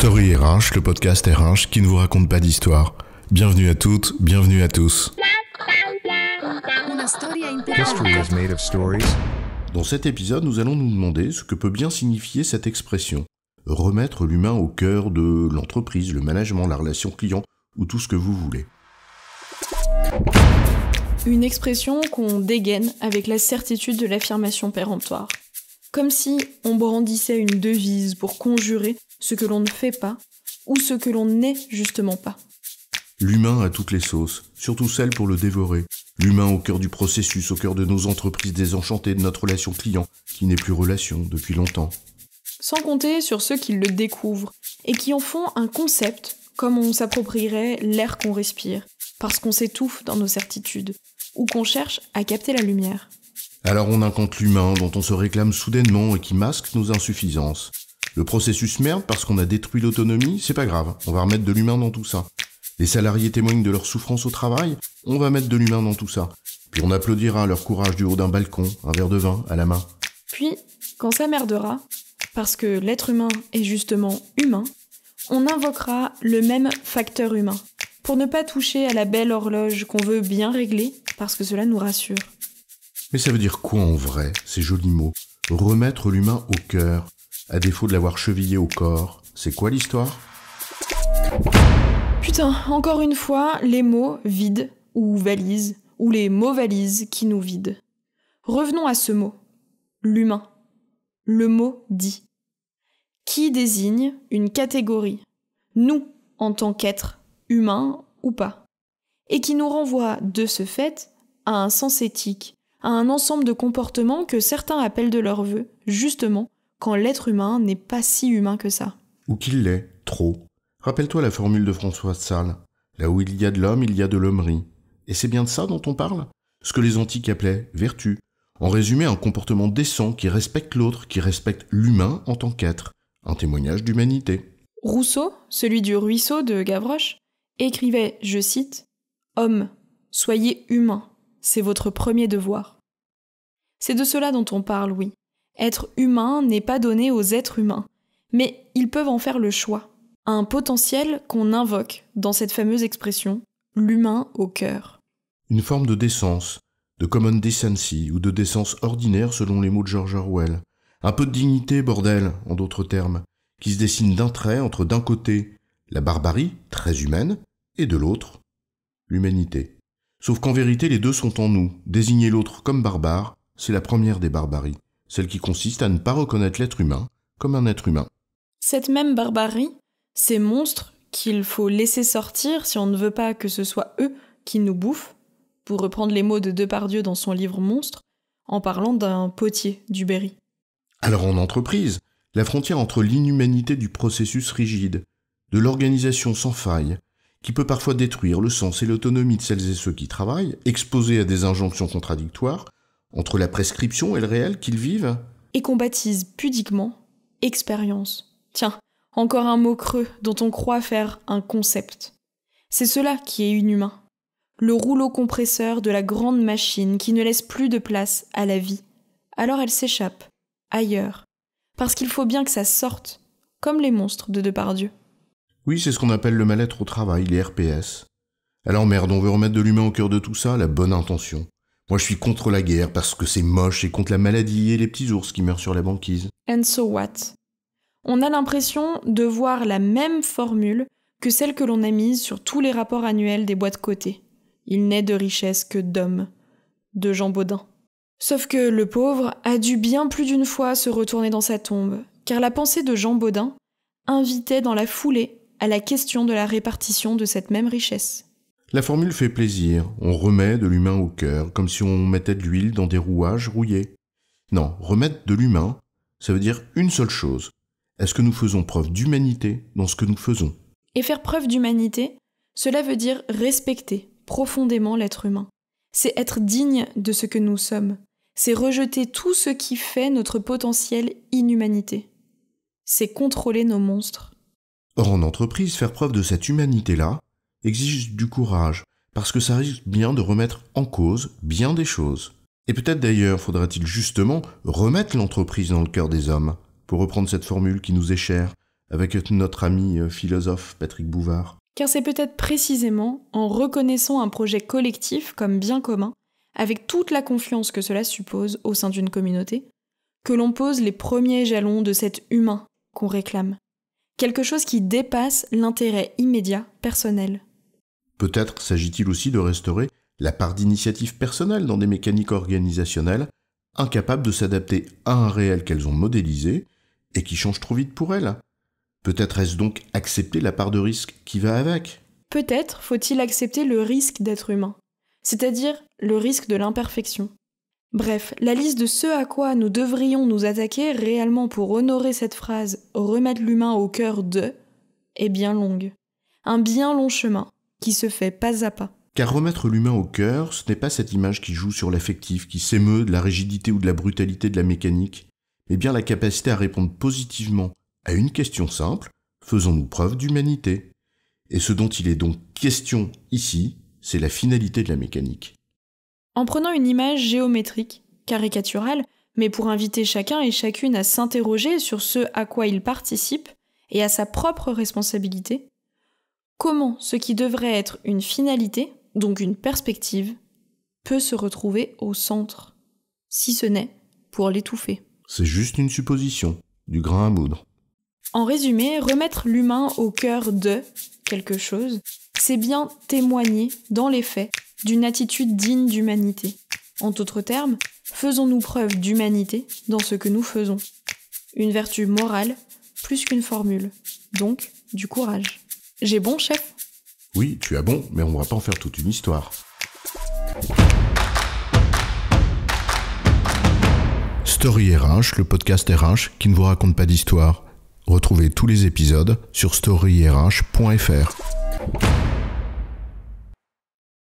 Story RH, le podcast RH qui ne vous raconte pas d'histoire. Bienvenue à toutes, bienvenue à tous. History is made of stories. Dans cet épisode, nous allons nous demander ce que peut bien signifier cette expression. Remettre l'humain au cœur de l'entreprise, le management, la relation client ou tout ce que vous voulez. Une expression qu'on dégaine avec la certitude de l'affirmation péremptoire. Comme si on brandissait une devise pour conjurer ce que l'on ne fait pas ou ce que l'on n'est justement pas. L'humain a toutes les sauces, surtout celle pour le dévorer. L'humain au cœur du processus, au cœur de nos entreprises désenchantées, de notre relation client, qui n'est plus relation depuis longtemps. Sans compter sur ceux qui le découvrent et qui en font un concept, comme on s'approprierait l'air qu'on respire, parce qu'on s'étouffe dans nos certitudes, ou qu'on cherche à capter la lumière. Alors on invente l'humain dont on se réclame soudainement et qui masque nos insuffisances. Le processus merde parce qu'on a détruit l'autonomie, c'est pas grave, on va remettre de l'humain dans tout ça. Les salariés témoignent de leur souffrance au travail, on va mettre de l'humain dans tout ça. Puis on applaudira leur courage du haut d'un balcon, un verre de vin à la main. Puis, quand ça merdera, parce que l'être humain est justement humain, on invoquera le même facteur humain, pour ne pas toucher à la belle horloge qu'on veut bien régler, parce que cela nous rassure. Mais ça veut dire quoi en vrai, ces jolis mots ? Remettre l'humain au cœur, à défaut de l'avoir chevillé au corps. C'est quoi l'histoire ? Putain, encore une fois, les mots vides ou valises, ou les mots valises qui nous vident. Revenons à ce mot, l'humain. Le mot dit. Qui désigne une catégorie, nous en tant qu'êtres, humains ou pas, et qui nous renvoie de ce fait à un sens éthique, à un ensemble de comportements que certains appellent de leur vœu, justement, quand l'être humain n'est pas si humain que ça. Ou qu'il l'est, trop. Rappelle-toi la formule de François de Sales. Là où il y a de l'homme, il y a de l'hommerie. Et c'est bien de ça dont on parle ? Ce que les antiques appelaient vertu. En résumé, un comportement décent qui respecte l'autre, qui respecte l'humain en tant qu'être. Un témoignage d'humanité. Rousseau, celui du ruisseau de Gavroche, écrivait, je cite, « Homme, soyez humain, c'est votre premier devoir. » C'est de cela dont on parle, oui. Être humain n'est pas donné aux êtres humains, mais ils peuvent en faire le choix. Un potentiel qu'on invoque dans cette fameuse expression, l'humain au cœur. Une forme de décence, de common decency ou de décence ordinaire selon les mots de George Orwell. Un peu de dignité, bordel, en d'autres termes, qui se dessine d'un trait entre d'un côté la barbarie, très humaine, et de l'autre, l'humanité. Sauf qu'en vérité, les deux sont en nous. Désigner l'autre comme barbare, c'est la première des barbaries, celle qui consiste à ne pas reconnaître l'être humain comme un être humain. Cette même barbarie, ces monstres qu'il faut laisser sortir si on ne veut pas que ce soit eux qui nous bouffent, pour reprendre les mots de Depardieu dans son livre Monstres, en parlant d'un potier du Berry. Alors en entreprise, la frontière entre l'inhumanité du processus rigide, de l'organisation sans faille, qui peut parfois détruire le sens et l'autonomie de celles et ceux qui travaillent, exposés à des injonctions contradictoires, entre la prescription et le réel qu'ils vivent. Et qu'on baptise pudiquement expérience. Tiens, encore un mot creux dont on croit faire un concept. C'est cela qui est inhumain. Le rouleau compresseur de la grande machine qui ne laisse plus de place à la vie. Alors elle s'échappe, ailleurs. Parce qu'il faut bien que ça sorte, comme les monstres de Depardieu. Oui, c'est ce qu'on appelle le mal-être au travail, les RPS. Alors merde, on veut remettre de l'humain au cœur de tout ça, la bonne intention. Moi je suis contre la guerre parce que c'est moche et contre la maladie et les petits ours qui meurent sur la banquise. And so what ? On a l'impression de voir la même formule que celle que l'on a mise sur tous les rapports annuels des boîtes cotées. Il n'est de richesse que d'hommes, de Jean Bodin. Sauf que le pauvre a dû bien plus d'une fois se retourner dans sa tombe, car la pensée de Jean Bodin invitait dans la foulée à la question de la répartition de cette même richesse. La formule fait plaisir, on remet de l'humain au cœur, comme si on mettait de l'huile dans des rouages rouillés. Non, remettre de l'humain, ça veut dire une seule chose. Est-ce que nous faisons preuve d'humanité dans ce que nous faisons ? Et faire preuve d'humanité, cela veut dire respecter profondément l'être humain. C'est être digne de ce que nous sommes. C'est rejeter tout ce qui fait notre potentielle inhumanité. C'est contrôler nos monstres. Or en entreprise, faire preuve de cette humanité-là exige du courage, parce que ça risque bien de remettre en cause bien des choses. Et peut-être d'ailleurs faudra-t-il justement remettre l'entreprise dans le cœur des hommes, pour reprendre cette formule qui nous est chère, avec notre ami philosophe Patrick Bouvard. Car c'est peut-être précisément en reconnaissant un projet collectif comme bien commun, avec toute la confiance que cela suppose au sein d'une communauté, que l'on pose les premiers jalons de cet humain qu'on réclame. Quelque chose qui dépasse l'intérêt immédiat personnel. Peut-être s'agit-il aussi de restaurer la part d'initiative personnelle dans des mécaniques organisationnelles incapables de s'adapter à un réel qu'elles ont modélisé et qui change trop vite pour elles. Peut-être est-ce donc accepter la part de risque qui va avec ? Peut-être faut-il accepter le risque d'être humain, c'est-à-dire le risque de l'imperfection. Bref, la liste de ce à quoi nous devrions nous attaquer réellement pour honorer cette phrase « remettre l'humain au cœur de » est bien longue. Un bien long chemin qui se fait pas à pas. Car remettre l'humain au cœur, ce n'est pas cette image qui joue sur l'affectif, qui s'émeut de la rigidité ou de la brutalité de la mécanique, mais bien la capacité à répondre positivement à une question simple, faisons-nous preuve d'humanité. Et ce dont il est donc question ici, c'est la finalité de la mécanique. En prenant une image géométrique, caricaturale, mais pour inviter chacun et chacune à s'interroger sur ce à quoi il participe et à sa propre responsabilité, comment ce qui devrait être une finalité, donc une perspective, peut se retrouver au centre, si ce n'est pour l'étouffer. C'est juste une supposition, du grain à moudre. En résumé, remettre l'humain au cœur de quelque chose, c'est bien témoigner, dans les faits, d'une attitude digne d'humanité. En d'autres termes, faisons-nous preuve d'humanité dans ce que nous faisons. Une vertu morale, plus qu'une formule. Donc, du courage. J'ai bon, chef ? Oui, tu as bon, mais on va pas en faire toute une histoire. Story RH, le podcast RH qui ne vous raconte pas d'histoire. Retrouvez tous les épisodes sur storyrh.fr.